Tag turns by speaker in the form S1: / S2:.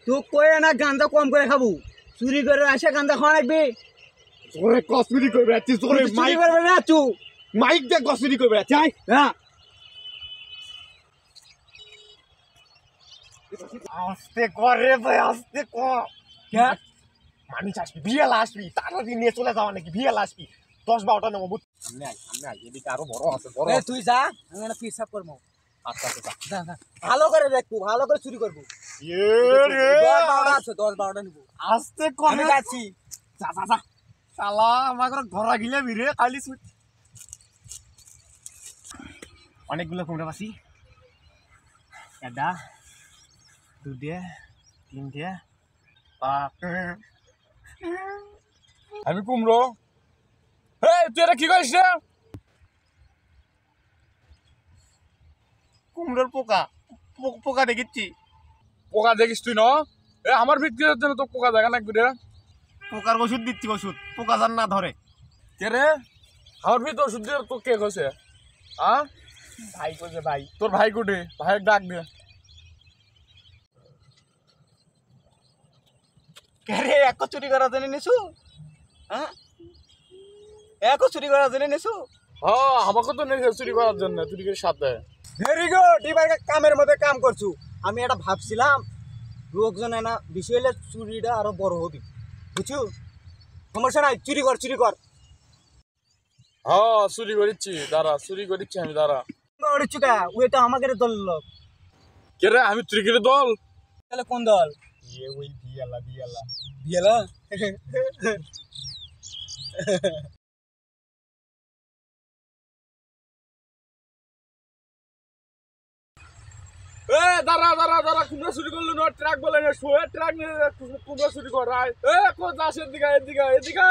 S1: তুই কয়ে না গাঁজা কম করে খাবো, চুরি করে আসে গাঁজা খাওয়া লাগবে।
S2: জোরে ক চুরি করবে আছি, জোরে
S1: চুরি করবে না তুই,
S2: মাইক দিয়ে ক চুরি করবে আছি।
S1: হ্যাঁ
S2: আস্তে করে ভাই, আস্তে ক।
S1: কে
S2: মানুষ আসবি, বিয়েলা আসবি, তাড়াতাড়ি নিয়ে চলে যাওয়া নাকি, বিয়েলা আসবি 10-12টা নেবো। সামনে আয়, এদিকে আরো বড় আছে, বড়।
S1: তুই যা, আমি একটা পিসাব করবো।
S2: আচ্ছা আচ্ছা
S1: যা যা, ভালো করে দেখবো, ভালো করে চুরি করবো। 10-12টা আছে, 10-12টা নিবো।
S2: আস্তে
S1: আমি
S2: করে
S1: যাচ্ছি।
S2: যা যা যা। শালা আমার ঘোরা গিলে বিরে খালি সুট। অনেকগুলো কুমড়া পাচ্ছি, একটা, দুটে, তিনটে,
S3: আমি কুমড়ো। এই তুই এটা কি করিস রে?
S2: কুমড়োর পোকা, পোকা দেখেছি।
S3: পোকা দেখিস তুই ন? এ আমার বিক্রির জন্য তো পোকা দেখা লাগবে রে।
S2: পোকার ওষুধ দিচ্ছি, ওষুধ পোকা যেন না ধরে।
S3: কে রে? আমার ভিতর ওষুধ দিয়ে তো কে কইছে? হ্যাঁ
S2: ভাই কইছে ভাই।
S3: তোর ভাই কোটে? ভাইয়ের ডাক দে।
S1: কে রে, এক চুরি করার জন্য নিছু? হ্যাঁ, এক চুরি করার জন্য নিছু?
S3: হ্যাঁ আমাকে তো নেই চুরি করার জন্য, চুরির সাথে।
S1: ভেরি গুড, এবার কামের মধ্যে কাম করছু। আমি এটা ভাবছিলাম লোকজন না বেশি হলে চুরিটা আরো বড় হবে, বুঝছো? সমস্যা নাই, চুরি কর চুরি কর।
S3: হ্যাঁ চুরি করিচ্ছি, দাঁড়া চুরি করিচ্ছি আমি, দাঁড়া।
S1: চুকা ওই তো আমাকে দল লোক।
S3: কে রে? আমি চুরির দল?
S1: তাহলে কোন দল?
S2: ওই বিয়ালা বিয়ালা
S1: বিয়েলা।
S3: এ দাঁড়া দাঁড়া দাঁড়া, কুমড়া চুরি করলো না, ট্রাক বলে না, শোয়ে ট্রাক নিয়ে কুমড়া চুরি কর। এ কোথায়? এদিকে এদিকে এদিকে।